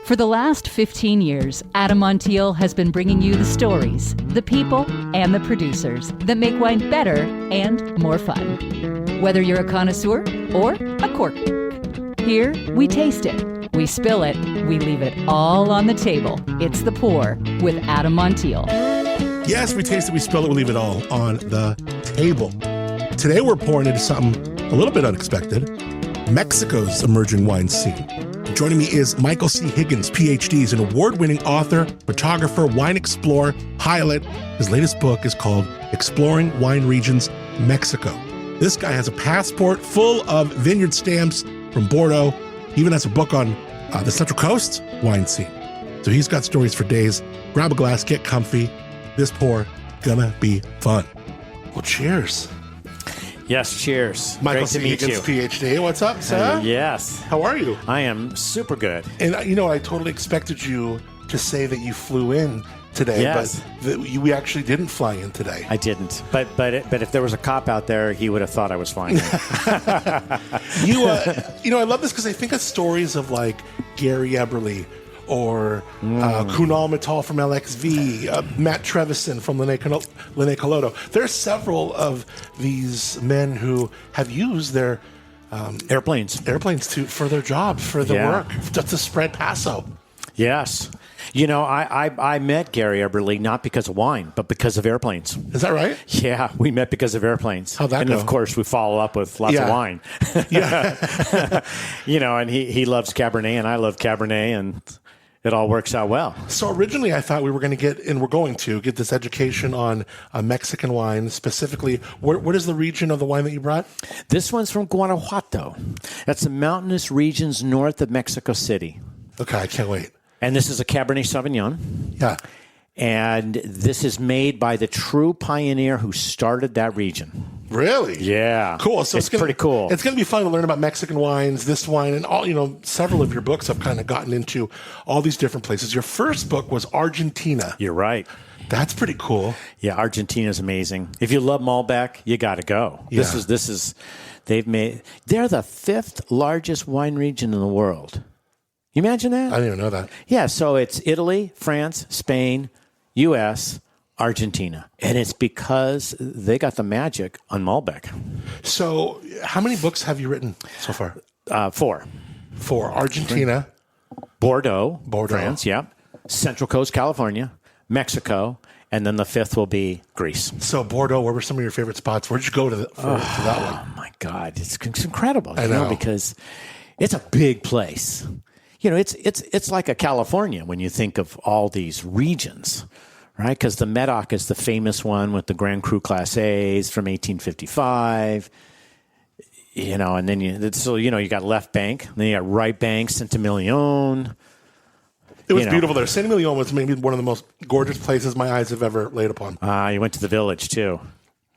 For the last 15 years, Adam Montiel has been bringing you the stories, the people, and the producers that make wine better and more fun. Whether you're a connoisseur or a cork dork. Here, we taste it, we spill it, we leave it all on the table. It's The Pour with Adam Montiel. Yes, we taste it, we spill it, we leave it all on the table. Today we're pouring into something a little bit unexpected, Mexico's emerging wine scene. Joining me is Michael C. Higgins, PhD. He's an award-winning author, photographer, wine explorer, pilot. His latest book is called Exploring Wine Regions, Mexico. This guy has a passport full of vineyard stamps from Bordeaux. He even has a book on the Central Coast wine scene. So he's got stories for days. Grab a glass, get comfy. This pour, gonna be fun. Well, cheers. Yes, cheers. Michael Great C. to meet Higgins, you. PhD. What's up, sir? Yes. How are you? I am super good. And I totally expected you to say that you flew in today, yes. But we actually didn't fly in today. I didn't. But if there was a cop out there, he would have thought I was flying in. I love this because I think of stories of like Gary Eberle or Kunal Mittal from LXV, Matt Trevison from Lene Coloto. There are several of these men who have used their airplanes for their job, for the work, to spread Paso. Yes. I met Gary Eberle not because of wine, but because of airplanes. Is that right? Yeah, we met because of airplanes. How'd that and go? Of course, we follow up with lots of wine. Yeah. And he loves Cabernet, and I love Cabernet, and it all works out well. So originally I thought we were going to get this education on Mexican wine, specifically. What is the region of the wine that you brought? This one's from Guanajuato. That's the mountainous regions north of Mexico City. Okay, I can't wait. And this is a Cabernet Sauvignon. Yeah. And this is made by the true pioneer who started that region. Really? Yeah. Cool. So it's pretty cool. It's going to be fun to learn about Mexican wines, this wine, and all. Several of your books have kind of gotten into all these different places. Your first book was Argentina. You're right. That's pretty cool. Yeah, Argentina's amazing. If you love Malbec, you got to go. Yeah. They're the fifth largest wine region in the world. You imagine that? I didn't even know that. Yeah, so it's Italy, France, Spain, U.S., Argentina. And it's because they got the magic on Malbec. So how many books have you written so far? 4. 4. Argentina. Bordeaux. France, yeah. Central Coast, California. Mexico. And then the 5th will be Greece. So Bordeaux, where were some of your favorite spots? Where'd you go to that one? Oh, my God. It's incredible. I know. Because it's a big place. It's like a California when you think of all these regions, right? Because the Medoc is the famous one with the Grand Cru Class A's from 1855, and then you got Left Bank, then you got Right Bank, Saint-Emilion. It was beautiful there. Saint-Emilion was maybe one of the most gorgeous places my eyes have ever laid upon. You went to the village too.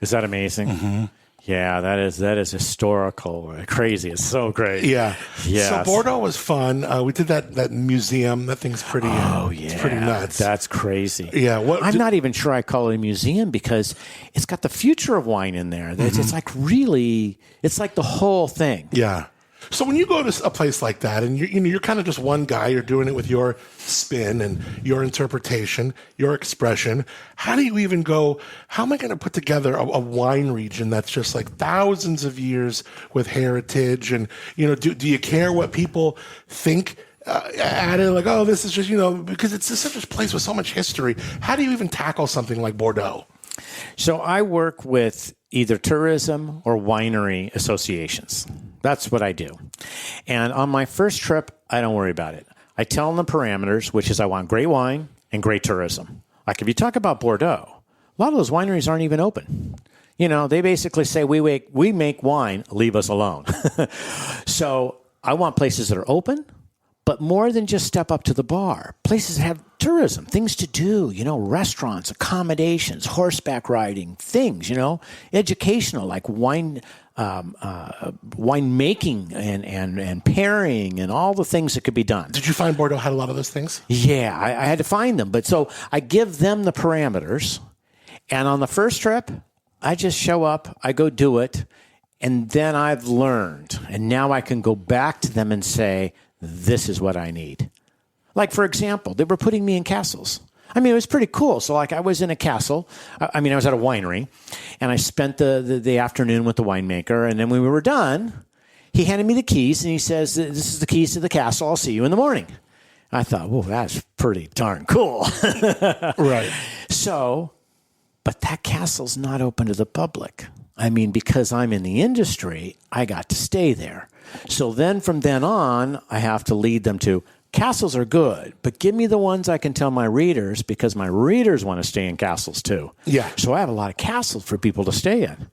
Is that amazing? Mm-hmm. Yeah, that is historical, crazy. It's so great. Yeah. Yes. So Bordeaux was fun. We did that museum. That thing's pretty. Oh yeah, it's pretty nuts. That's crazy. Yeah. I'm not even sure I call it a museum because it's got the future of wine in there. It's like really, it's like the whole thing. Yeah. So when you go to a place like that, and you're kind of just one guy, you're doing it with your spin and your interpretation, your expression. How do you even go? How am I going to put together a wine region that's just like thousands of years with heritage? And do you care what people think? At it, like, oh, this is just because it's such a place with so much history. How do you even tackle something like Bordeaux? So I work with either tourism or winery associations. That's what I do. And on my first trip, I don't worry about it. I tell them the parameters, which is I want great wine and great tourism. Like if you talk about Bordeaux, a lot of those wineries aren't even open. They basically say, we make wine, leave us alone. So I want places that are open, but more than just step up to the bar. Places that have tourism, things to do, restaurants, accommodations, horseback riding, things, educational, like wine making and pairing and all the things that could be done. Did you find Bordeaux had a lot of those things? Yeah, I had to find them. But so I give them the parameters. And on the first trip, I just show up, I go do it. And then I've learned. And now I can go back to them and say, this is what I need. Like, for example, they were putting me in castles. I mean, it was pretty cool. So, like, I was in a castle. I was at a winery, and I spent the afternoon with the winemaker. And then when we were done, he handed me the keys, and he says, "This is the keys to the castle. I'll see you in the morning." I thought, well, that's pretty darn cool. Right. So, but that castle's not open to the public. I mean, because I'm in the industry, I got to stay there. So then from then on, I have to lead them to castles are good, but give me the ones I can tell my readers because my readers want to stay in castles too. Yeah. So I have a lot of castles for people to stay in.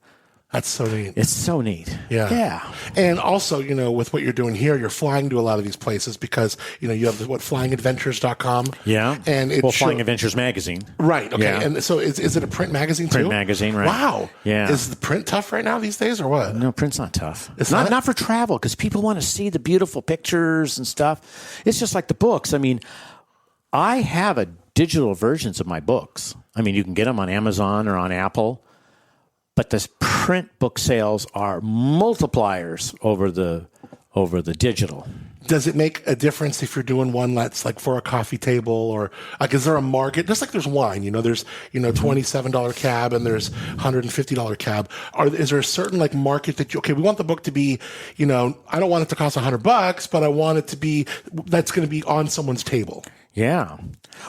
That's so neat. It's so neat. Yeah. Yeah. And also, with what you're doing here, you're flying to a lot of these places because, you have flyingadventures.com. Yeah. And Flying Adventures magazine. Right. Okay. Yeah. And so is it a print magazine too? Print magazine, right. Wow. Yeah. Is the print tough right now these days or what? No, print's not tough. It's not for travel because people want to see the beautiful pictures and stuff. It's just like the books. I mean, I have digital versions of my books. I mean, you can get them on Amazon or on Apple. But the print book sales are multipliers over the digital. Does it make a difference if you're doing one that's like for a coffee table or like, is there a market? Just like there's wine, there's, $27 cab and there's $150 cab. Is there a certain like market that we want the book to be, I don't want it to cost $100, but I want it to be, that's going to be on someone's table. Yeah.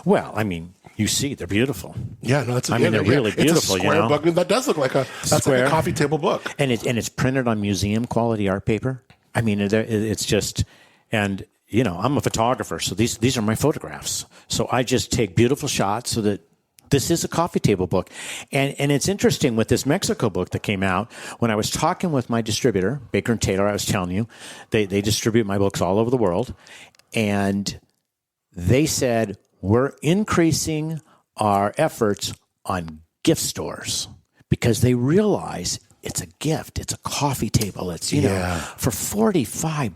Well, I mean, you see, they're beautiful. Yeah, no, they're really beautiful. It's a square book. That does look like like a coffee table book, and it's printed on museum quality art paper. I mean, it's just, and I'm a photographer, so these are my photographs. So I just take beautiful shots so that this is a coffee table book, and it's interesting with this Mexico book that came out. When I was talking with my distributor, Baker and Taylor, I was telling you, they distribute my books all over the world, and they said, we're increasing our efforts on gift stores because they realize it's a gift. It's a coffee table. It's, for $45,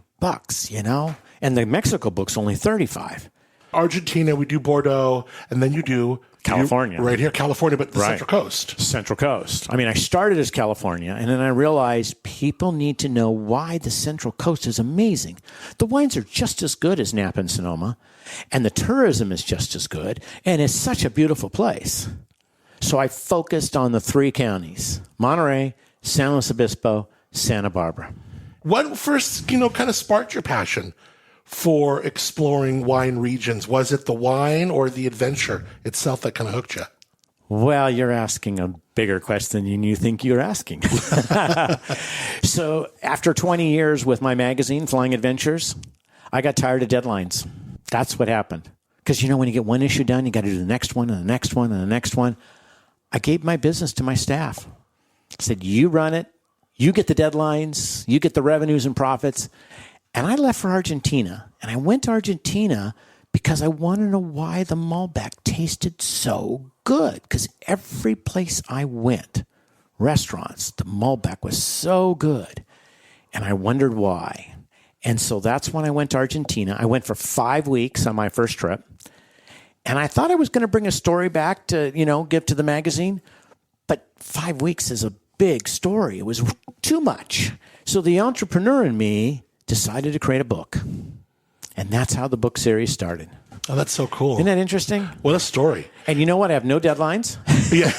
and the Mexico book's only $35. Argentina, we do Bordeaux, and then you do California. Right here, California, but the Central Coast. Central Coast. I mean, I started as California, and then I realized people need to know why the Central Coast is amazing. The wines are just as good as Napa and Sonoma, and the tourism is just as good, and it's such a beautiful place. So I focused on the 3 counties, Monterey, San Luis Obispo, Santa Barbara. What first, kind of sparked your passion for exploring wine regions? Was it the wine or the adventure itself that kind of hooked you? Well, you're asking a bigger question than you think you're asking. So after 20 years with my magazine, Flying Adventures, I got tired of deadlines. That's what happened. Because, when you get one issue done, you got to do the next one and the next one and the next one. I gave my business to my staff. I said, you run it. You get the deadlines. You get the revenues and profits. And I left for Argentina. And I went to Argentina because I wanted to know why the Malbec tasted so good. Because every place I went, restaurants, the Malbec was so good. And I wondered why. And so that's when I went to Argentina. I went for 5 weeks on my first trip. And I thought I was going to bring a story back to, give to the magazine. But 5 weeks is a big story. It was too much. So the entrepreneur in me decided to create a book. And that's how the book series started. Oh, that's so cool. Isn't that interesting? What a story. And you know what? I have no deadlines. Yeah.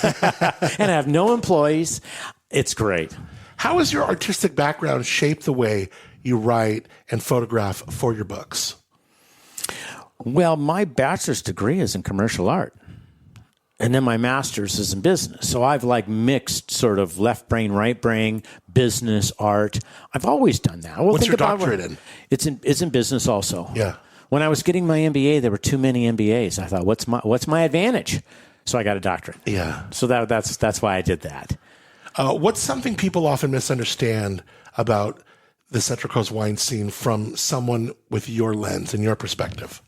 And I have no employees. It's great. How has your artistic background shaped the way you write and photograph for your books? Well, my bachelor's degree is in commercial art. And then my master's is in business. So I've mixed sort of left brain, right brain, business, art. I've always done that. What's your doctorate in? It's in business also. Yeah. When I was getting my MBA, there were too many MBAs. I thought, what's my advantage? So I got a doctorate. Yeah. So that's why I did that. What's something people often misunderstand about the Central Coast wine scene from someone with your lens and your perspective?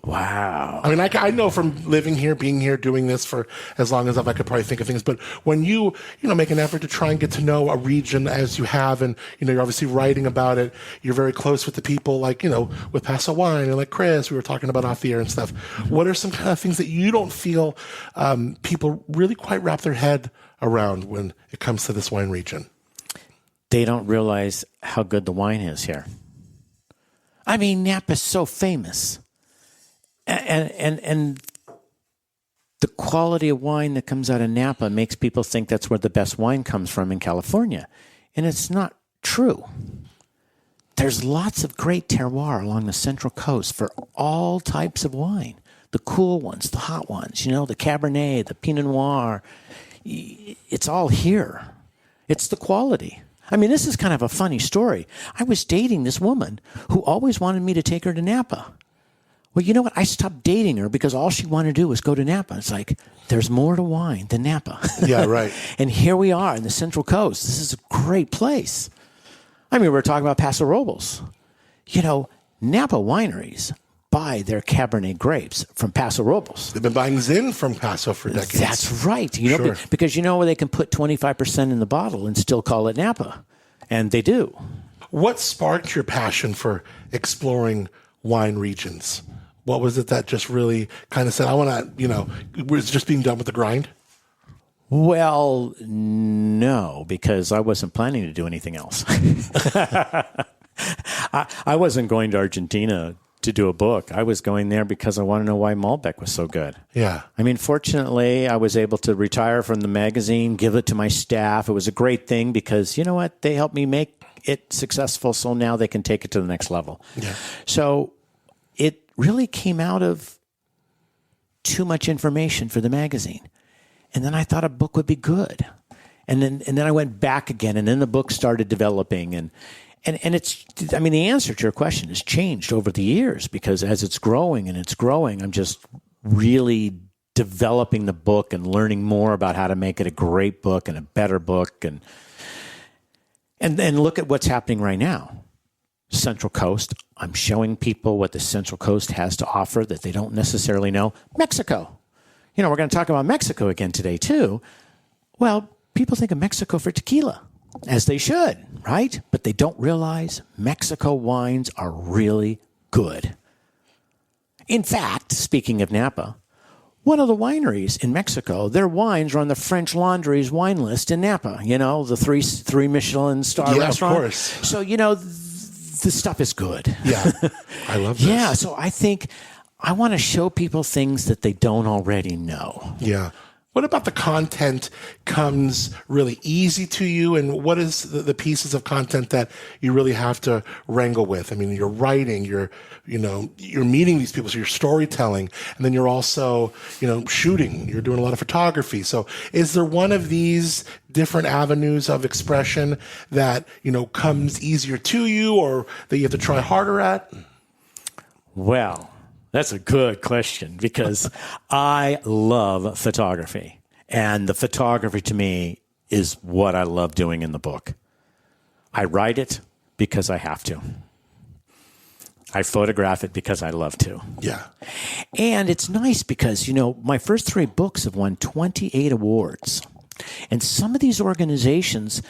Wow. I mean, I know from living here, being here, doing this for as long as I could probably think of things. But when you make an effort to try and get to know a region as you have, and, you're obviously writing about it, you're very close with the people, with Paso Wine and like Chris, we were talking about off the air and stuff. What are some kind of things that you don't feel people really quite wrap their head around when it comes to this wine region? They don't realize how good the wine is here. I mean, Napa's so famous. And the quality of wine that comes out of Napa makes people think that's where the best wine comes from in California. And it's not true. There's lots of great terroir along the Central Coast for all types of wine. The cool ones, the hot ones, the Cabernet, the Pinot Noir. It's all here. It's the quality. I mean, this is kind of a funny story. I was dating this woman who always wanted me to take her to Napa. Well, you know what? I stopped dating her because all she wanted to do was go to Napa. It's like, there's more to wine than Napa. Yeah, right. And here we are in the Central Coast. This is a great place. I mean, we were talking about Paso Robles. Napa wineries buy their Cabernet grapes from Paso Robles. They've been buying Zin from Paso for decades. That's right. Sure. Because where they can put 25% in the bottle and still call it Napa. And they do. What sparked your passion for exploring wine regions? What was it that just really kind of said, I want to, was it just being done with the grind? Well, no, because I wasn't planning to do anything else. I wasn't going to Argentina to do a book. I was going there because I want to know why Malbec was so good. Yeah. I mean, fortunately, I was able to retire from the magazine, give it to my staff. It was a great thing because, you know what? They helped me make it successful, so now they can take it to the next level. Yeah. So it really came out of too much information for the magazine. And then I thought a book would be good. And then I went back again, and then the book started developing. And it's, I mean, the answer to your question has changed over the years because as it's growing, I'm just really developing the book and learning more about how to make it a great book and a better book. And look at what's happening right now. Central Coast. I'm showing people what the Central Coast has to offer that they don't necessarily know. Mexico. We're going to talk about Mexico again today, too. Well, people think of Mexico for tequila, as they should, right? But they don't realize Mexico wines are really good. In fact, speaking of Napa, one of the wineries in Mexico, their wines are on the French Laundry's wine list in Napa. The three Michelin star restaurant. Of course. So, the stuff is good. Yeah, I love this. Yeah, so I think I want to show people things that they don't already know. Yeah. What about the content comes really easy to you? And what is the pieces of content that you really have to wrangle with? I mean, you're writing, you're meeting these people, so you're storytelling, and then you're also, shooting. You're doing a lot of photography. So is there one of these different avenues of expression that, comes easier to you or that you have to try harder at? Well, that's a good question because I love photography. And the photography to me is what I love doing in the book. I write it because I have to. I photograph it because I love to. Yeah. And it's nice because, my first 3 books have won 28 awards. And some of these organizations,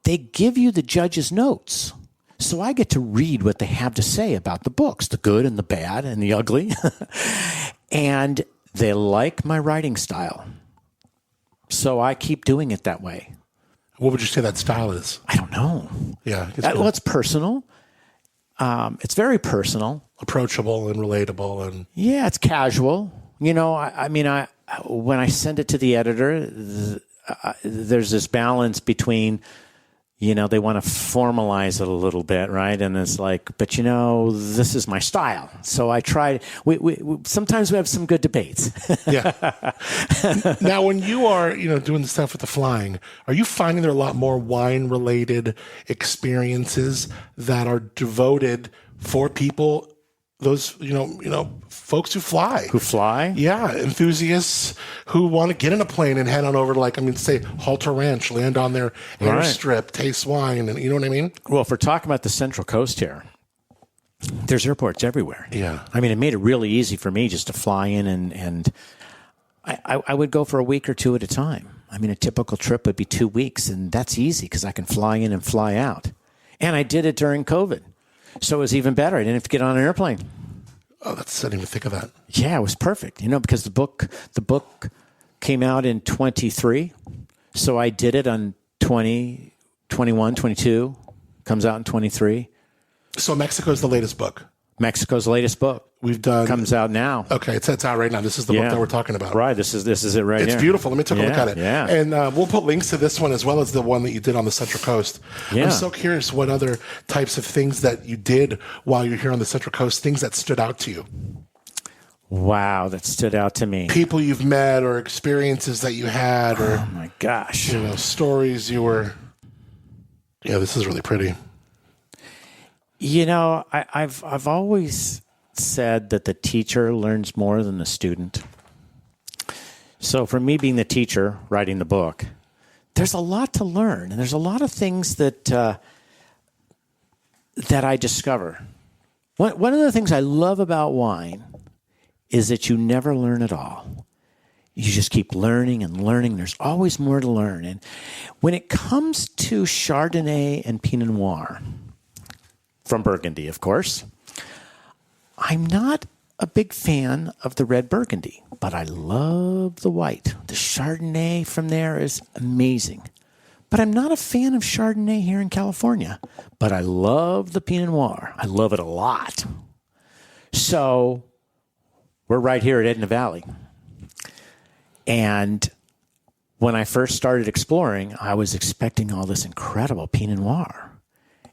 they give you the judges' notes. So I get to read what they have to say about the books, the good and the bad and the ugly. And they like my writing style. So I keep doing it that way. What would you say that style is? I don't know. Yeah. Well, it's personal. It's very personal. Approachable and relatable. And yeah, it's casual. When I send it to the editor, there's this balance between they want to formalize it a little bit, right? And it's like, but this is my style. So I try. We sometimes we have some good debates. Yeah. Now, when you are, doing the stuff with the flying, are you finding there are a lot more wine-related experiences that are devoted for people? Those, folks who fly. Who fly? Yeah, enthusiasts who want to get in a plane and head on over to, say, Halter Ranch, land on their airstrip, taste wine, and you know what I mean? Well, if we're talking about the Central Coast here, there's airports everywhere. Yeah. I mean, it made it really easy for me just to fly in and I would go for a week or 2 at a time. I mean, a typical trip would be 2 weeks, and that's easy because I can fly in and fly out. And I did it during COVID. So it was even better. I didn't have to get on an airplane. Oh, I didn't even think of that. Yeah, it was perfect. Because the book came out in 23. So I did it on 20, 21, 22. Comes out in 23. So Mexico is the latest book. Mexico's latest book. We've done comes out now. Okay, it's out right now. This is the book that we're talking about. Right, this is it right It's here. beautiful. Let me take a look at it. Yeah. And we'll put links to this one as well as the one that you did on the Central Coast. Yeah. I'm so curious what other types of things that you did while you're here on the Central Coast, things that stood out to you. Wow, that stood out to me. People you've met or experiences that you had or Oh my gosh. stories you were. Yeah, this is really pretty. I've always said that the teacher learns more than the student. So for me being the teacher writing the book, there's a lot to learn, and there's a lot of things that I discover. One of the things I love about wine is that you never learn it all. You just keep learning and learning. There's always more to learn. And when it comes to Chardonnay and Pinot Noir, from Burgundy, of course, I'm not a big fan of the red Burgundy, but I love the white. The Chardonnay from there is amazing. But I'm not a fan of Chardonnay here in California, but I love the Pinot Noir. I love it a lot. So we're right here at Edna Valley. And when I first started exploring, I was expecting all this incredible Pinot Noir.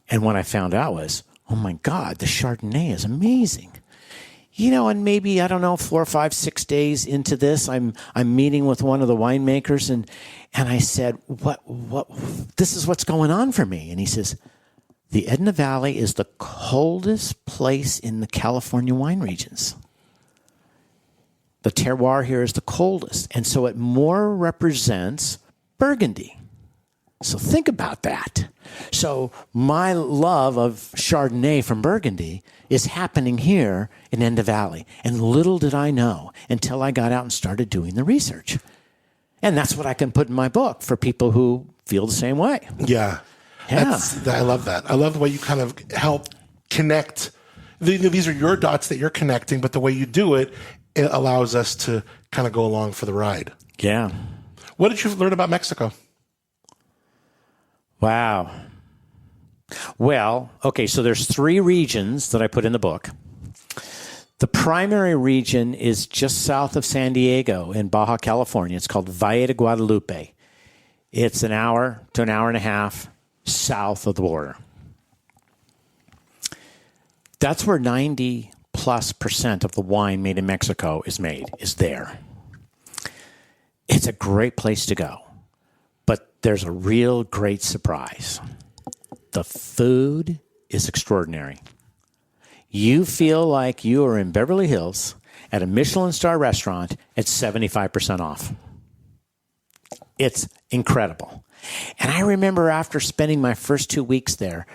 And what I found out was, oh my God, the Chardonnay is amazing. And maybe, 4, 5, 6 days into this, I'm meeting with one of the winemakers and I said, what, this is what's going on for me. And he says, the Edna Valley is the coldest place in the California wine regions. The terroir here is the coldest. And so it more represents Burgundy. So think about that. So my love of Chardonnay from Burgundy is happening here in Edna Valley. And little did I know until I got out and started doing the research. And that's what I can put in my book for people who feel the same way. Yeah. I love that. I love the way you kind of help connect. These are your dots that you're connecting, but the way you do it, it allows us to kind of go along for the ride. Yeah. What did you learn about Mexico? Wow. Well, okay, so there's 3 regions that I put in the book. The primary region is just south of San Diego in Baja California. It's called Valle de Guadalupe. It's an hour to an hour and a half south of the border. That's where 90+% of the wine made in Mexico is there. It's a great place to go. But there's a real great surprise. The food is extraordinary. You feel like you are in Beverly Hills at a Michelin star restaurant at 75% off. It's incredible. And I remember after spending my first 2 weeks there,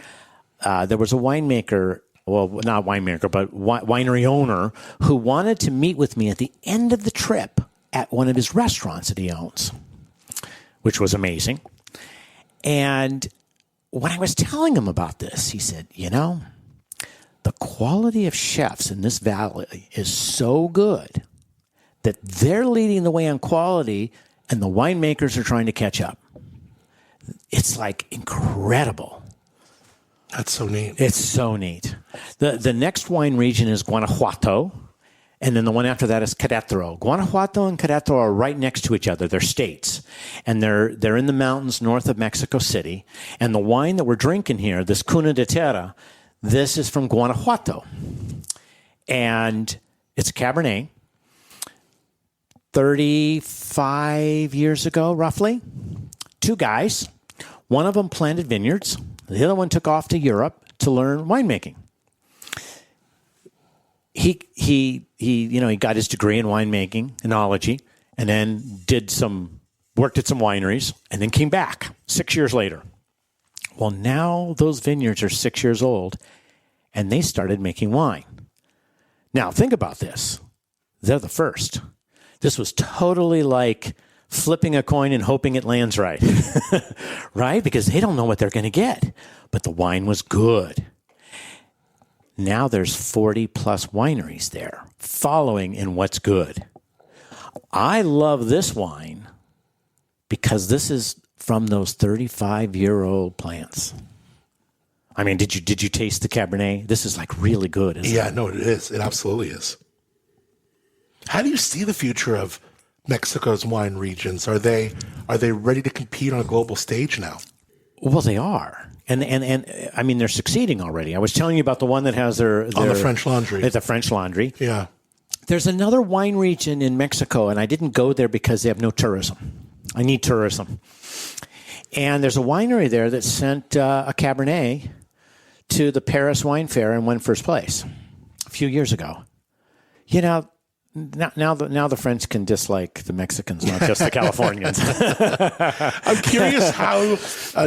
there was a winemaker, well, not winemaker, but winery owner who wanted to meet with me at the end of the trip at one of his restaurants that he owns, which was amazing. And when I was telling him about this, he said, the quality of chefs in this valley is so good that they're leading the way on quality and the winemakers are trying to catch up. It's like incredible. That's so neat. It's so neat. The next wine region is Guanajuato. And then the one after that is Querétaro. Guanajuato and Querétaro are right next to each other. They're states. And they're in the mountains north of Mexico City. And the wine that we're drinking here, this Cuna de Terra, this is from Guanajuato. And it's a Cabernet. 35 years ago, roughly, 2 guys. One of them planted vineyards. The other one took off to Europe to learn winemaking. He got his degree in winemaking, enology, and then worked at some wineries, and then came back 6 years later. Well, now those vineyards are 6 years old, and they started making wine. Now, think about this. They're the first. This was totally like flipping a coin and hoping it lands right, right? Because they don't know what they're going to get. But the wine was good. Now there's 40+ wineries there, following in what's good. I love this wine because this is from those 35-year-old plants. I mean, did you taste the Cabernet? This is like really good, isn't it? Yeah, no, it is. It absolutely is. How do you see the future of Mexico's wine regions? Are they ready to compete on a global stage now? Well, they are. And I mean, they're succeeding already. I was telling you about the one that has their on the French Laundry. At the French Laundry. Yeah. There's another wine region in Mexico, and I didn't go there because they have no tourism. I need tourism. And there's a winery there that sent a Cabernet to the Paris Wine Fair and won first place a few years ago. You know, now the French can dislike the Mexicans, not just the Californians. I'm curious, how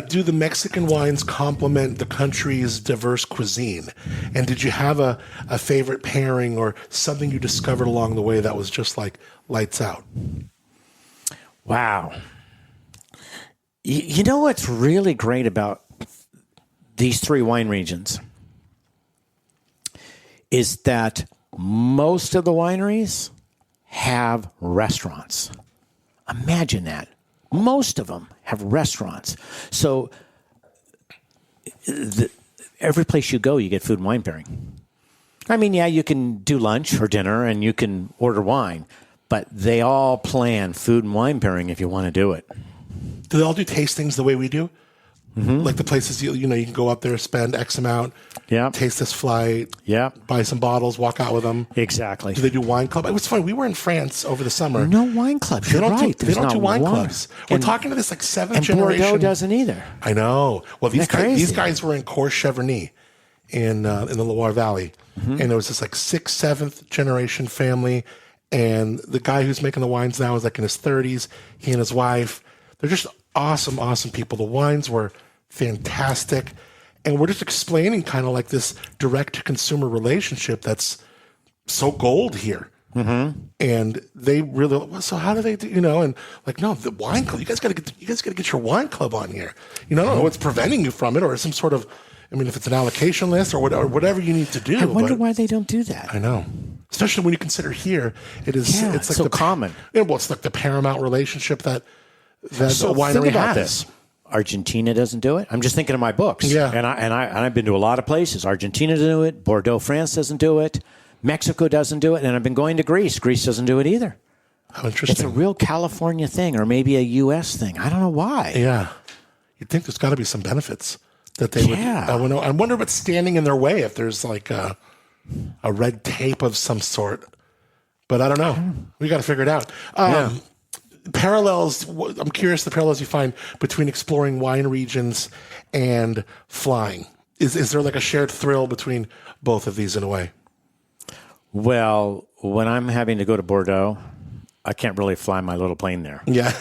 do the Mexican wines complement the country's diverse cuisine? And did you have a favorite pairing or something you discovered along the way that was just like lights out? Wow. You know what's really great about these three wine regions is that most of the wineries have restaurants. Imagine that. Most of them have restaurants. So every place you go, you get food and wine pairing. I mean, yeah, you can do lunch or dinner and you can order wine, but they all plan food and wine pairing if you want to do it. Do they all do tastings the way we do? Mm-hmm. Like the places, you can go up there, spend X amount, taste this flight, buy some bottles, walk out with them. Exactly. Do they do wine club? It was funny. We were in France over the summer. No wine clubs. You're right. They don't do wine clubs. We're talking to this like seventh generation. And Bordeaux doesn't either. I know. Well, these guys were in Cork Cheverny in the Loire Valley. Mm-hmm. And it was this like sixth, seventh generation family. And the guy who's making the wines now is like in his 30s. He and his wife. They're just awesome, awesome people. The wines were fantastic. And we're just explaining kind of like this direct-to-consumer relationship that's so gold here. Mm-hmm. And they really, well, so how do they do, and like, no, the wine club, you guys got to get your wine club on here. I don't know what's preventing you from it or some sort of, if it's an allocation list or whatever you need to do. I wonder why they don't do that. I know. Especially when you consider here, it's like so common. It's like the paramount relationship that so a winery think about has. This. Argentina doesn't do it. I'm just thinking of my books. Yeah. And I've been to a lot of places. Argentina doesn't do it. Bordeaux, France doesn't do it. Mexico doesn't do it. And I've been going to Greece. Greece doesn't do it either. How interesting. It's a real California thing or maybe a U.S. thing. I don't know why. Yeah. You'd think there's got to be some benefits that they would. I wonder what's standing in their way if there's like a red tape of some sort. But I don't know. We got to figure it out. Parallels, I'm curious the parallels you find between exploring wine regions and flying. Is there like a shared thrill between both of these in a way? Well, when I'm having to go to Bordeaux, I can't really fly my little plane there. Yeah.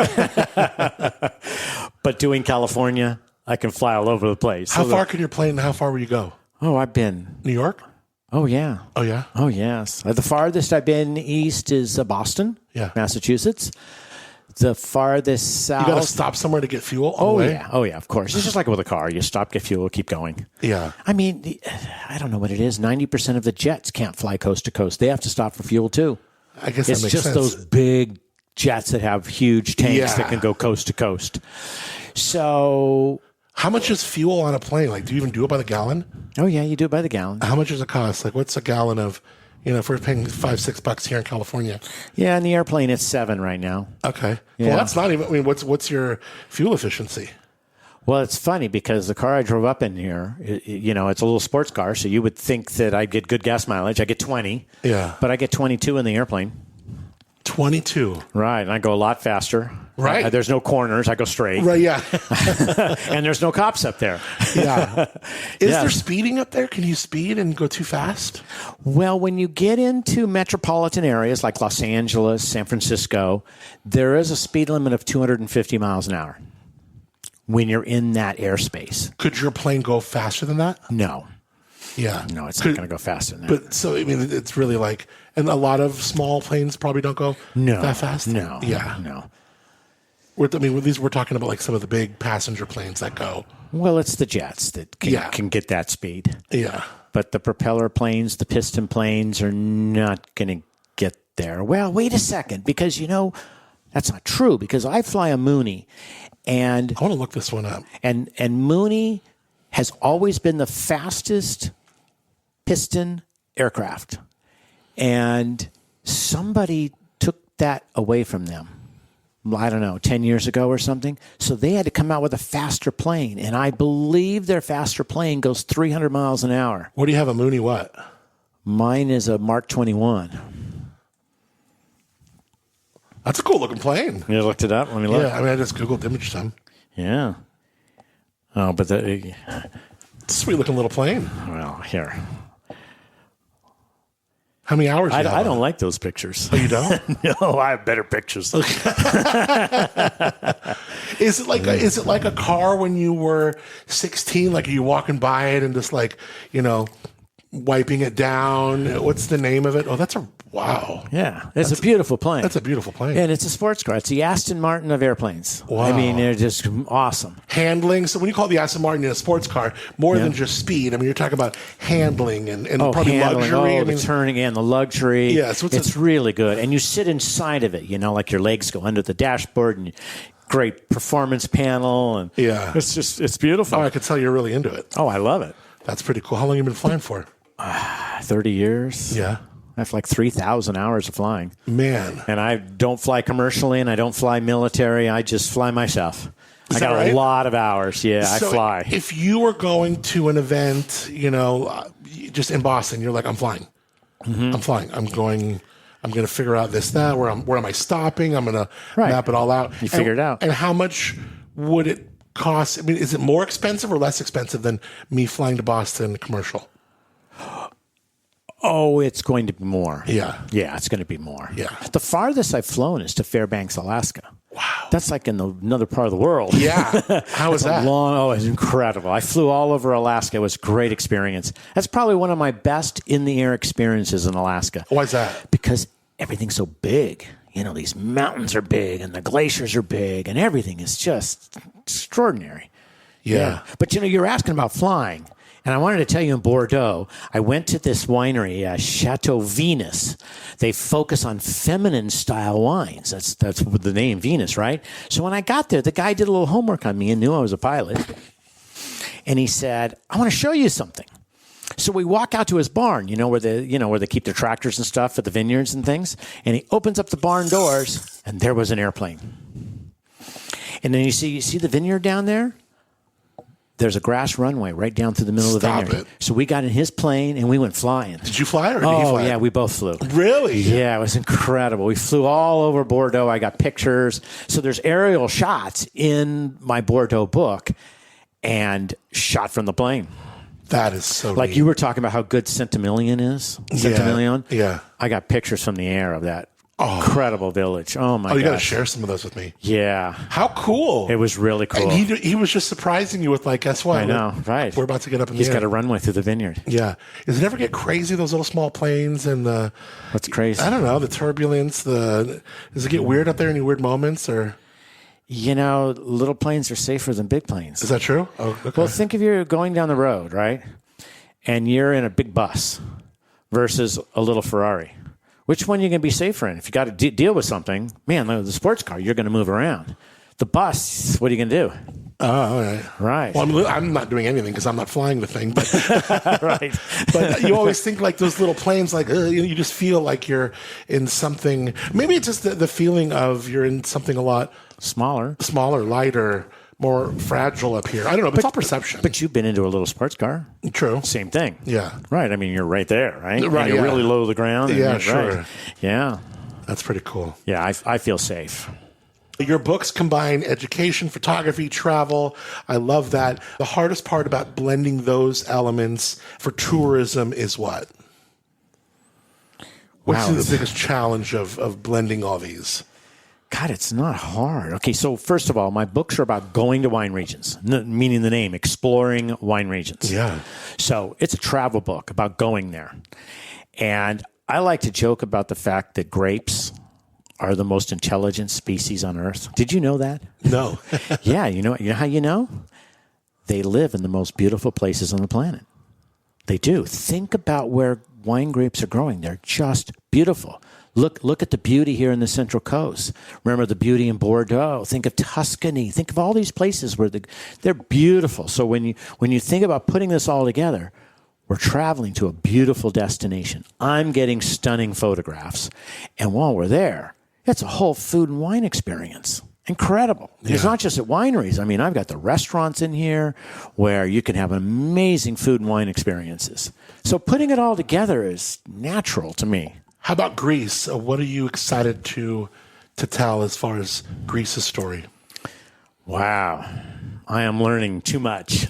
But doing California, I can fly all over the place. How far can your plane, how far will you go? Oh, I've been. New York? Oh, yeah. Oh, yeah? Oh, yes. The farthest I've been east is Boston, Massachusetts. The farthest south. You got to stop somewhere to get fuel? Yeah. Oh, yeah, of course. It's just like with a car. You stop, get fuel, keep going. Yeah. I mean, I don't know what it is. 90% of the jets can't fly coast to coast. They have to stop for fuel, too. I guess that makes sense. It's just those big jets that have huge tanks that can go coast to coast. So... How much is fuel on a plane? Like, do you even do it by the gallon? Oh, yeah, you do it by the gallon. How much does it cost? Like, what's a gallon of... if we're paying $5-6 here in California. Yeah, in the airplane, it's $7 right now. Okay. Yeah. Well, that's not even, what's your fuel efficiency? Well, it's funny because the car I drove up in here, it's a little sports car, so you would think that I'd get good gas mileage. I get 20. Yeah. But I get 22 in the airplane. 22. Right, and I go a lot faster. Right. There's no corners. I go straight. Right, yeah. And there's no cops up there. Yeah. Is there speeding up there? Can you speed and go too fast? Well, when you get into metropolitan areas like Los Angeles, San Francisco, there is a speed limit of 250 miles an hour when you're in that airspace. Could your plane go faster than that? No. Yeah. No, it's not going to go faster than that. But so, it's really like, and a lot of small planes probably don't go that fast? No. Yeah. No. We're talking about like some of the big passenger planes that go. Well, it's the jets that can get that speed. Yeah. But the propeller planes, the piston planes are not going to get there. Well, wait a second, because, that's not true, because I fly a Mooney. And I want to look this one up. And Mooney has always been the fastest piston aircraft. And somebody took that away from them. I don't know, 10 years ago or something. So they had to come out with a faster plane. And I believe their faster plane goes 300 miles an hour. What do you have, a Mooney what? Mine is a Mark 21. That's a cool looking plane. You looked it up? Let me look. Yeah, I mean, I just Googled image some. Yeah. Oh, but Sweet looking little plane. well, here. How many hours? I don't like those pictures. Oh, you don't? No, I have better pictures. Is it like a car when you were 16? Like, are you walking by it and just like, wiping it down? What's the name of it? Oh, wow. Yeah, it's a beautiful plane. That's a beautiful plane. And it's a sports car. It's the Aston Martin of airplanes. Wow. I mean, they're just awesome. Handling. So when you call the Aston Martin a sports car, more than just speed, I mean, you're talking about handling and probably handling, luxury. the turning and the luxury. Yeah, so it's really good. And you sit inside of it, like your legs go under the dashboard and great performance panel. And it's beautiful. Oh, I could tell you're really into it. Oh, I love it. That's pretty cool. How long have you been flying for? 30 years. Yeah. I have like 3,000 hours of flying. Man. And I don't fly commercially and I don't fly military. I just fly myself. I got a lot of hours. Yeah, so I fly. If you were going to an event, just in Boston, you're like, I'm flying. Mm-hmm. I'm flying. I'm going to figure out this, that. Where am I stopping? I'm going to map it all out. You figure it out. And how much would it cost? I mean, is it more expensive or less expensive than me flying to Boston commercial? Oh, it's going to be more. Yeah. Yeah, it's going to be more. Yeah. The farthest I've flown is to Fairbanks, Alaska. Wow. That's like in another part of the world. Yeah. How was that? It's incredible. I flew all over Alaska. It was a great experience. That's probably one of my best in-the-air experiences in Alaska. Why is that? Because everything's so big. These mountains are big and the glaciers are big and everything is just extraordinary. Yeah. But, you're asking about flying. And I wanted to tell you, in Bordeaux, I went to this winery, Chateau Venus. They focus on feminine-style wines. That's the name, Venus, right? So when I got there, the guy did a little homework on me and knew I was a pilot. And he said, I want to show you something. So we walk out to his barn, where they keep their tractors and stuff at the vineyards and things. And he opens up the barn doors, and there was an airplane. And then you see the vineyard down there? There's a grass runway right down through the middle of the vineyard. So we got in his plane and we went flying. Did you fly or did he fly? Oh, yeah, we both flew. Really? Yeah, it was incredible. We flew all over Bordeaux. I got pictures. So there's aerial shots in my Bordeaux book and shot from the plane. That is so Like neat. You were talking about how good Centimillion is. Centimillion? Yeah. I got pictures from the air of that. Incredible village. Oh, my God. You got to share some of those with me. Yeah. How cool. It was really cool. And he was just surprising you with, like, guess what? I know, right. We're about to get up in the He's air. got a runway through the vineyard. Yeah. Does it ever get crazy, those little small planes? And What's crazy? I don't know, the turbulence. Does it get weird up there? Any weird moments? Or little planes are safer than big planes. is that true? Oh, okay. Well, think if you're going down the road, right? And you're in a big bus versus a little Ferrari. Which one are you going to be safer in? If you got to deal with something, man, the sports car, you're going to move around. The bus, what are you going to do? Oh, all right. Right. Well, I'm not doing anything because I'm not flying the thing. But right. But you always think like those little planes, like you just feel like you're in something. Maybe it's just the feeling of you're in something a lot smaller, lighter, more fragile up here. I don't know, but it's all perception. But you've been into a little sports car. True. Same thing. Yeah. Right. I mean, you're right there, right? Right. And you're really low to the ground. Yeah, sure. Right. Yeah. That's pretty cool. Yeah, I feel safe. Your books combine education, photography, travel. I love that. The hardest part about blending those elements for tourism is what? What's the biggest challenge of blending all these? God, it's not hard. Okay, so first of all, my books are about going to wine regions, meaning the name, exploring wine regions. Yeah. So it's a travel book about going there. And I like to joke about the fact that grapes are the most intelligent species on Earth. Did you know that? No. Yeah, you know how you know? They live in the most beautiful places on the planet. They do. Think about where wine grapes are growing. They're just beautiful. Look at the beauty here in the Central Coast. Remember the beauty in Bordeaux. Think of Tuscany. Think of all these places where they're beautiful. So when you think about putting this all together, we're traveling to a beautiful destination. I'm getting stunning photographs. And while we're there, it's a whole food and wine experience. Incredible. Yeah. It's not just at wineries. I mean, I've got the restaurants in here where you can have amazing food and wine experiences. So putting it all together is natural to me. How about Greece? What are you excited to tell as far as Greece's story? Wow. I am learning too much.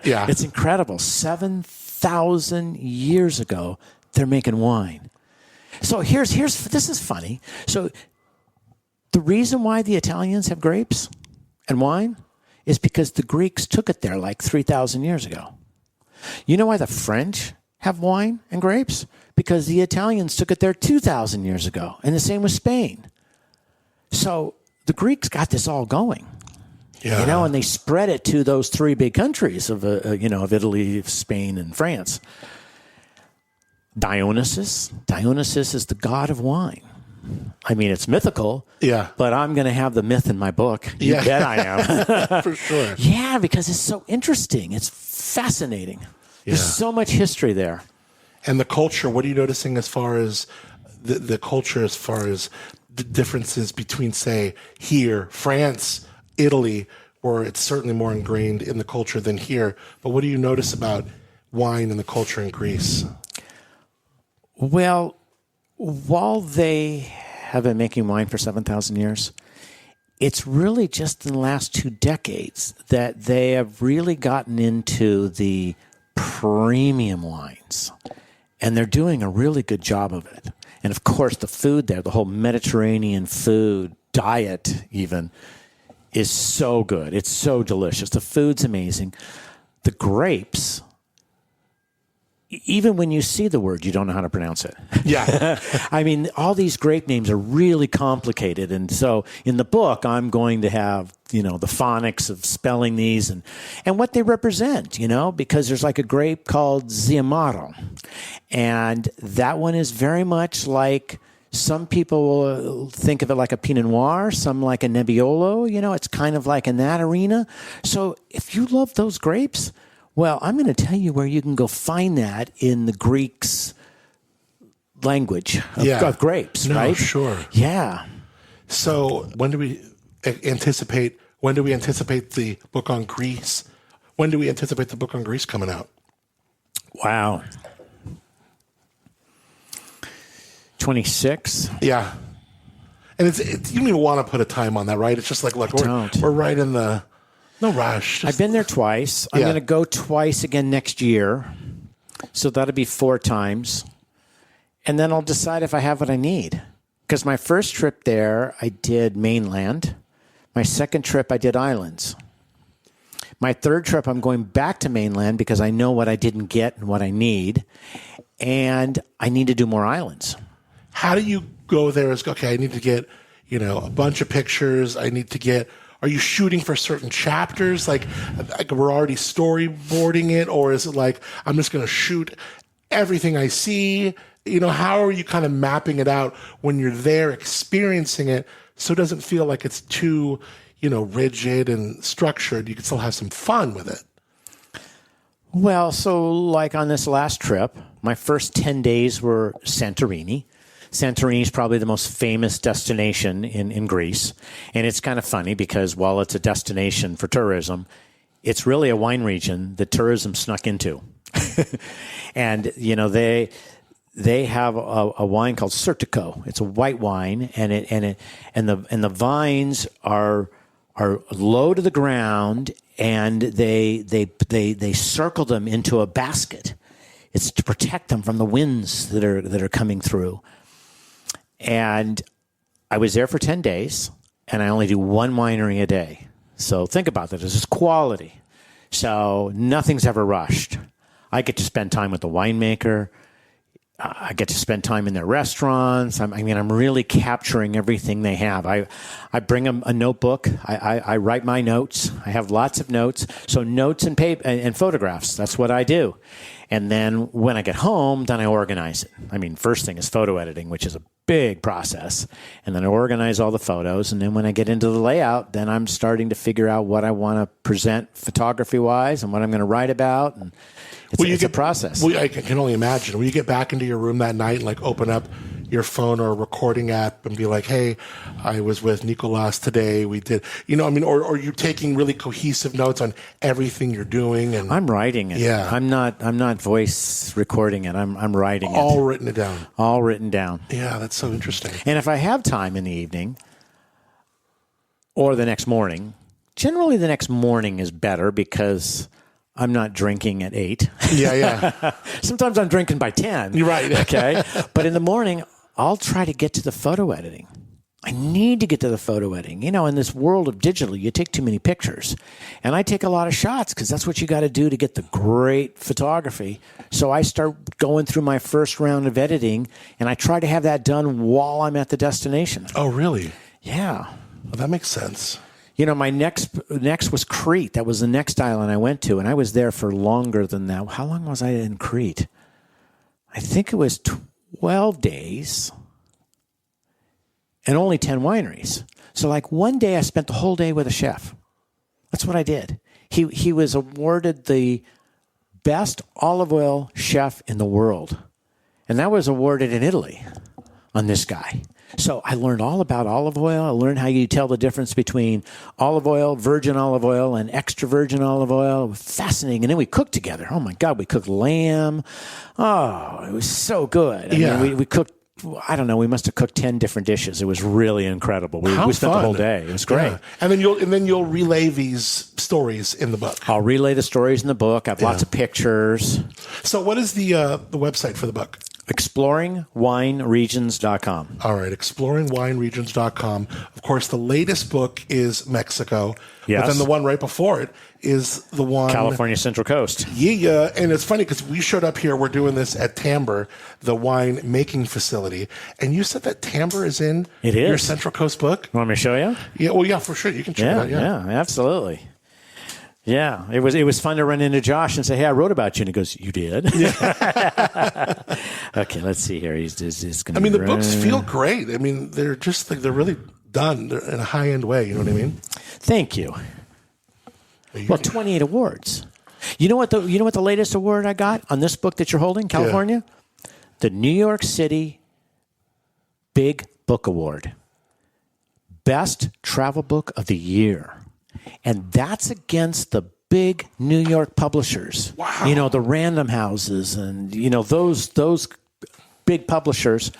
Yeah. It's incredible. 7,000 years ago, they're making wine. So this is funny. So the reason why the Italians have grapes and wine is because the Greeks took it there like 3,000 years ago. You know why the French have wine and grapes? Because the Italians took it there 2,000 years ago, and the same with Spain. So the Greeks got this all going, and they spread it to those three big countries of Italy, Spain, and France. Dionysus is the god of wine. I mean, it's mythical, but I'm going to have the myth in my book. You bet I am. For sure. Yeah, because it's so interesting. It's fascinating. There's so much history there. And the culture, what are you noticing as far as the culture, as far as the differences between, say, here, France, Italy, where it's certainly more ingrained in the culture than here. But what do you notice about wine and the culture in Greece? Well, while they have been making wine for 7,000 years, it's really just in the last 2 decades that they have really gotten into the premium wines. And they're doing a really good job of it. And of course, the food there, the whole Mediterranean food, diet even, is so good. It's so delicious. The food's amazing. The grapes, even when you see the word, you don't know how to pronounce it. Yeah. I mean, all these grape names are really complicated. And so in the book, I'm going to have, the phonics of spelling these and what they represent, because there's like a grape called Ziamaro. And that one is very much like, some people will think of it like a Pinot Noir, some like a Nebbiolo, it's kind of like in that arena. So if you love those grapes, well, I'm going to tell you where you can go find that in the Greeks' language of grapes, right? Sure. Yeah. So when do we anticipate the book on Greece? When do we anticipate the book on Greece coming out? Wow. 26. Yeah. And it's you don't even want to put a time on that, right? It's just like, look, we're right in the... No rush. I've been there twice. I'm going to go twice again next year. So that'll be 4 times. And then I'll decide if I have what I need. Because my first trip there, I did mainland. My second trip, I did islands. My third trip, I'm going back to mainland because I know what I didn't get and what I need. And I need to do more islands. How do you go there as, okay, I need to get, a bunch of pictures. I need to get... Are you shooting for certain chapters? Like we're already storyboarding it? Or is it like, I'm just going to shoot everything I see? How are you kind of mapping it out when you're there experiencing it so it doesn't feel like it's too, rigid and structured? You can still have some fun with it. Well, so like on this last trip, my first 10 days were Santorini. Santorini is probably the most famous destination in Greece. And it's kind of funny because while it's a destination for tourism, it's really a wine region that tourism snuck into. And, they have a wine called Sertico. It's a white wine, and the vines are low to the ground, and they circle them into a basket. It's to protect them from the winds that are coming through. And I was there for 10 days, and I only do 1 winery a day. So think about that. This is quality. So nothing's ever rushed. I get to spend time with the winemaker. I get to spend time in their restaurants. I'm really capturing everything they have. I bring them a notebook. I write my notes. I have lots of notes. So notes and paper and photographs. That's what I do. And then when I get home, then I organize it. I mean, first thing is photo editing, which is a big process. And then I organize all the photos. And then when I get into the layout, then I'm starting to figure out what I want to present photography-wise and what I'm going to write about. And it's a process. I can only imagine. Will you get back into your room that night and like open up your phone or a recording app and be like, hey, I was with Nicolas today. We did, or are you taking really cohesive notes on everything you're doing? And I'm writing it. Yeah. I'm not voice recording it. I'm writing it. All written it down. All written down. Yeah, that's so interesting. And if I have time in the evening or the next morning, generally the next morning is better because I'm not drinking at 8. Yeah. Sometimes I'm drinking by 10. You're right. Okay. But in the morning, I'll try to get to the photo editing. I need to get to the photo editing. In this world of digital, you take too many pictures. And I take a lot of shots because that's what you got to do to get the great photography. So I start going through my first round of editing, and I try to have that done while I'm at the destination. Oh, really? Yeah. Well, that makes sense. My next was Crete. That was the next island I went to, and I was there for longer than that. How long was I in Crete? I think it was 12 days and only 10 wineries. So like one day I spent the whole day with a chef. That's what I did. He was awarded the best olive oil chef in the world, and that was awarded in Italy on this guy. So I learned all about olive oil. I learned how you tell the difference between olive oil, virgin olive oil, and extra virgin olive oil. It was fascinating. And then we cooked together. Oh, my God. We cooked lamb. Oh, it was so good. I mean, we cooked, I don't know, we must have cooked 10 different dishes. It was really incredible. We spent the whole day. It was great. Yeah. And then you'll relay these stories in the book. I'll relay the stories in the book. I have lots of pictures. So what is the website for the book? ExploringWineRegions.com. All right, ExploringWineRegions.com. Of course, the latest book is Mexico. Yes. But then the one right before it is the one... California Central Coast. Yeah, and it's funny because we showed up here. We're doing this at Tamber, the wine making facility. And you said that Tamber is in your Central Coast book? You want me to show you? Yeah, well, yeah, for sure. You can check it out. Yeah, absolutely. Yeah, it was fun to run into Josh and say, "Hey, I wrote about you," and he goes, "You did?" Yeah. Okay, let's see here. He's going to. I mean, the books feel great. I mean, they're just like they're really done in a high end way. You know what I mean? Thank you. Well, 28 awards. You know what the latest award I got on this book that you're holding, California? Yeah. The New York City Big Book Award, Best Travel Book of the Year. And that's against the big New York publishers. Wow. The Random Houses and, those big publishers.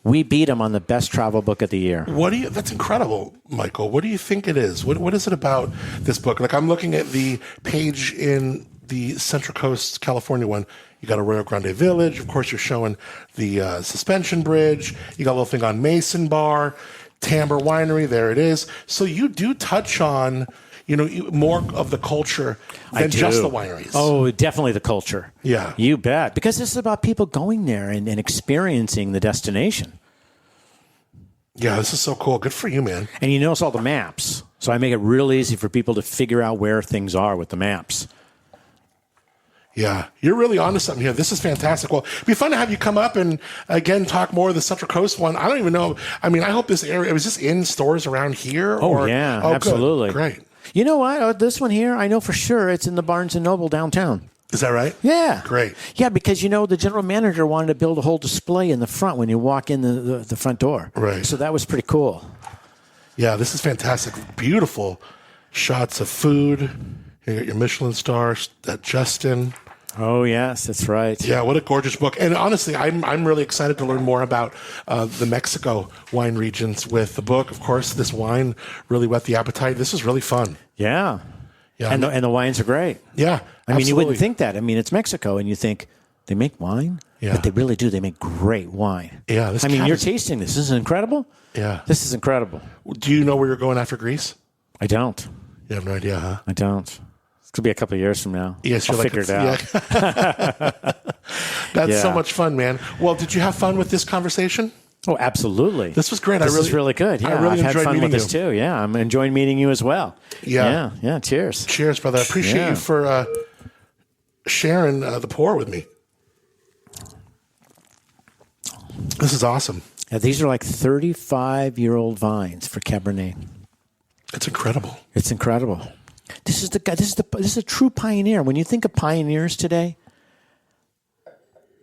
We beat them on the best travel book of the year. That's incredible, Michael. What do you think it is? What is it about this book? Like I'm looking at the page in the Central Coast California one. You got Arroyo Grande Village. Of course, you're showing the Suspension Bridge. You got a little thing on Mason Bar. Tamber Winery, there it is. So you do touch on, more of the culture than just the wineries. Oh, definitely the culture. Yeah. You bet. Because this is about people going there and experiencing the destination. Yeah, this is so cool. Good for you, man. And you notice all the maps. So I make it real easy for people to figure out where things are with the maps. Yeah, you're really onto something here. This is fantastic. Well, it'd be fun to have you come up and, again, talk more of the Central Coast one. I don't even know. I mean, I hope this area, was this in stores around here? Absolutely. Good. Great. You know what? This one here, I know for sure it's in the Barnes & Noble downtown. Is that right? Yeah. Great. Yeah, because, the general manager wanted to build a whole display in the front when you walk in the front door. Right. So that was pretty cool. Yeah, this is fantastic. Beautiful shots of food. You got your Michelin stars at Justin. Oh, yes, that's right. Yeah, what a gorgeous book. And honestly, I'm really excited to learn more about the Mexico wine regions with the book. Of course, this wine really whet the appetite. This is really fun. Yeah. And the wines are great. Yeah, I mean, you wouldn't think that. I mean, it's Mexico, and you think they make wine? Yeah. But they really do. They make great wine. Yeah. You're tasting this. This is incredible. Yeah. This is incredible. Do you know where you're going after Greece? I don't. You have no idea, huh? I don't. It's going to be a couple of years from now. Yes, I'll figure it out. Yeah. That's so much fun, man. Well, did you have fun with this conversation? Oh, absolutely. This was great. This is really good. Yeah, I've had fun with this too. Yeah, I'm enjoying meeting you as well. Yeah. Yeah. Cheers. Cheers, brother. I appreciate you for sharing the pour with me. This is awesome. Yeah, these are like 35-year-old vines for Cabernet. It's incredible. It's incredible. This is the guy. This is a true pioneer. When you think of pioneers today,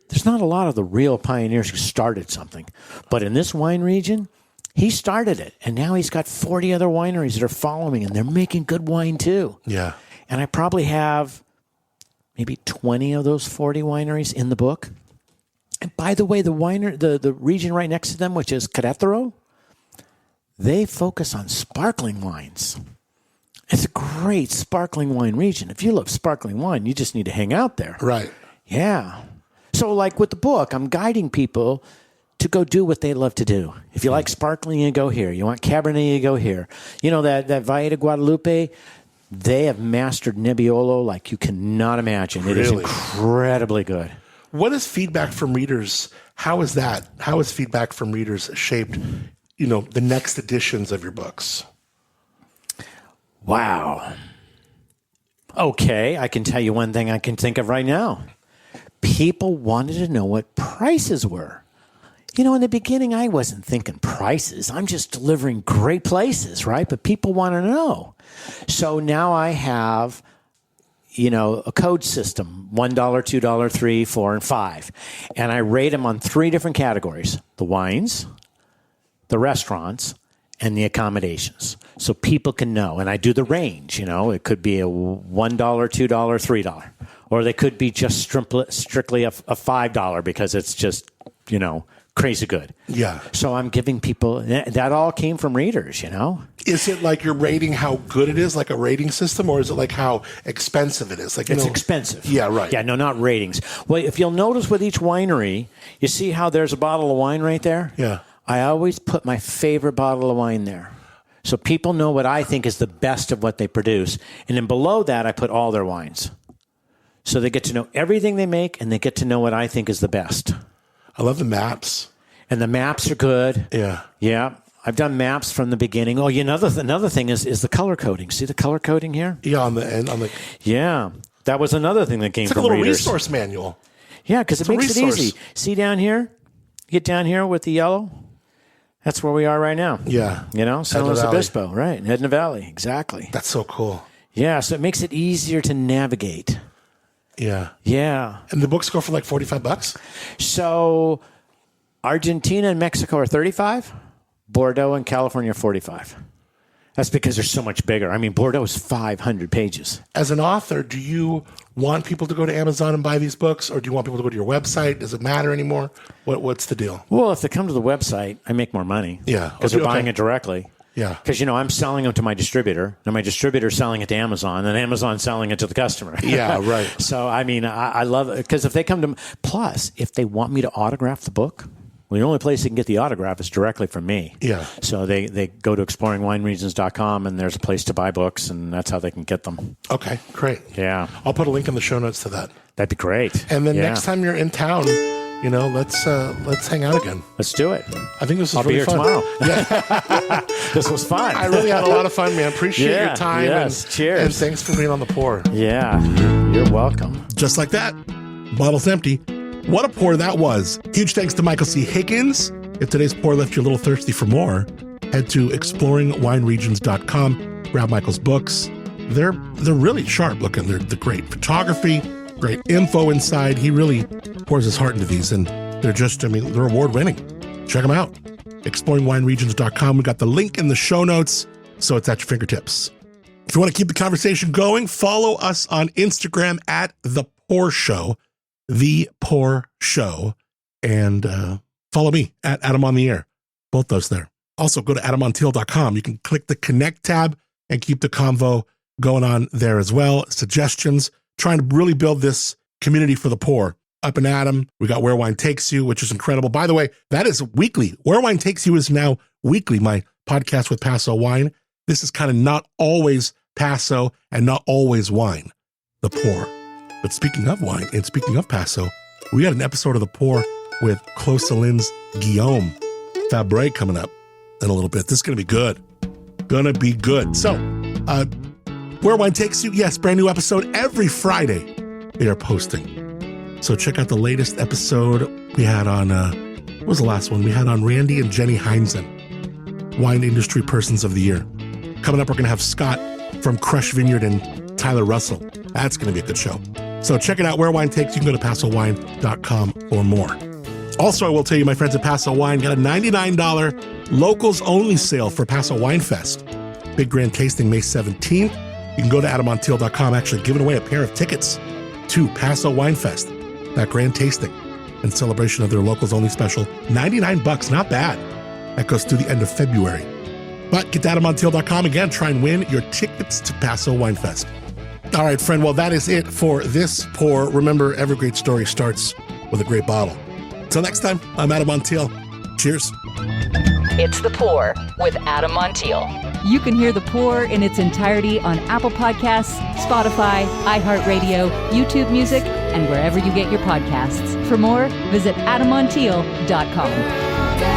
there's not a lot of the real pioneers who started something. But in this wine region, he started it, and now he's got 40 other wineries that are following, and they're making good wine too. Yeah. And I probably have maybe 20 of those 40 wineries in the book. And by the way, the region right next to them, which is Querétaro, they focus on sparkling wines. It's a great sparkling wine region. If you love sparkling wine, you just need to hang out there. Right. Yeah. So like with the book, I'm guiding people to go do what they love to do. If you like sparkling, you go here. You want Cabernet, you go here. You know, that Valle de Guadalupe, they have mastered Nebbiolo like you cannot imagine. It is incredibly good. What is feedback from readers? How is that? How has feedback from readers shaped, the next editions of your books? Wow. Okay, I can tell you one thing I can think of right now. People wanted to know what prices were. In the beginning, I wasn't thinking prices. I'm just delivering great places, right? But people want to know. So now I have, a code system, $1, $2, $3, $4, and $5. And I rate them on 3 different categories: the wines, the restaurants, and the accommodations. So people can know. And I do the range, it could be a $1, $2, $3. Or they could be just strictly a $5 because it's just, crazy good. Yeah. So I'm giving people, that all came from readers, Is it like you're rating how good it is, like a rating system, or is it like how expensive it is? Like it's expensive. Yeah, right. Yeah, no, not ratings. Well, if you'll notice with each winery, you see how there's a bottle of wine right there? Yeah. I always put my favorite bottle of wine there. So people know what I think is the best of what they produce. And then below that, I put all their wines. So they get to know everything they make, and they get to know what I think is the best. I love the maps. And the maps are good. Yeah. Yeah. I've done maps from the beginning. Oh, another thing is the color coding. See the color coding here? Yeah, on the end. Yeah. That was another thing that came from like a little readers. resource manual. Yeah, because it makes it easy. See down here? Get down here with the yellow? That's where we are right now. Yeah. San Luis Obispo. Right. Edna Valley. Exactly. That's so cool. Yeah. So it makes it easier to navigate. Yeah. Yeah. And the books go for like $45? So Argentina and Mexico are $35. Bordeaux and California are $45. That's because they're so much bigger. I mean, Bordeaux is 500 pages. As an author, do you want people to go to Amazon and buy these books, or do you want people to go to your website? Does it matter anymore? What's the deal? Well, if they come to the website, I make more money. Yeah. Because they're buying it directly. Yeah. Because, I'm selling them to my distributor, and my distributor's selling it to Amazon, and Amazon's selling it to the customer. Yeah, right. So, I mean, I love it. Because if they come to... Plus, if they want me to autograph the book... Well, the only place they can get the autograph is directly from me. Yeah. So they go to exploringwineregions.com, and there's a place to buy books, and that's how they can get them. Okay, great. Yeah. I'll put a link in the show notes to that. That'd be great. And then next time you're in town, let's hang out again. Let's do it. I think this was really fun. I'll be here tomorrow. Yeah. This was fun. I really had a lot of fun, man. Appreciate your time. Yes. Cheers. And thanks for being on the pour. Yeah. You're welcome. Just like that. Bottle's empty. What a pour that was. Huge thanks to Michael C. Higgins. If today's pour left you a little thirsty for more, head to exploringwineregions.com. Grab Michael's books. They're really sharp looking. They're great photography, great info inside. He really pours his heart into these, and they're award winning. Check them out. Exploringwineregions.com. We got the link in the show notes, so it's at your fingertips. If you want to keep the conversation going, follow us on Instagram at The Pour Show. The Pour Show, and follow me at Adam on the Air. Both those there. Also, go to adammontiel.com. You can click the Connect tab and keep the convo going on there as well. Suggestions, trying to really build this community for the poor. Up in Adam, we got Where Wine Takes You, which is incredible. By the way, that is weekly. Where Wine Takes You is now weekly, my podcast with Paso Wine. This is kind of not always Paso and not always wine, the pour. But speaking of wine and speaking of Paso, we got an episode of The Pour with Clos Salin's Guillaume Fabre coming up in a little bit. This is going to be good. Gonna be good. So, Where Wine Takes You, yes, brand new episode every Friday. they are posting. So check out the latest episode we had on, what was the last one? We had on Randy and Jenny Heinzen, Wine Industry Persons of the Year. Coming up, we're going to have Scott from Crush Vineyard and Tyler Russell. That's going to be a good show. So check it out, Where Wine Takes. You can go to PasoWine.com for more. Also, I will tell you, my friends at Paso Wine got a $99 locals-only sale for Paso Wine Fest. Big grand tasting May 17th. You can go to AdamMontiel.com, actually giving away a pair of tickets to Paso Wine Fest. That grand tasting in celebration of their locals only special. $99, not bad. That goes through the end of February. But get to AdamMontiel.com again, try and win your tickets to Paso Wine Fest. All right, friend, well, that is it for this pour. Remember, every great story starts with a great bottle. Till next time, I'm Adam Montiel. Cheers. It's The Pour with Adam Montiel. You can hear The Pour in its entirety on Apple Podcasts, Spotify, iHeartRadio, YouTube Music, and wherever you get your podcasts. For more, visit AdamMontiel.com.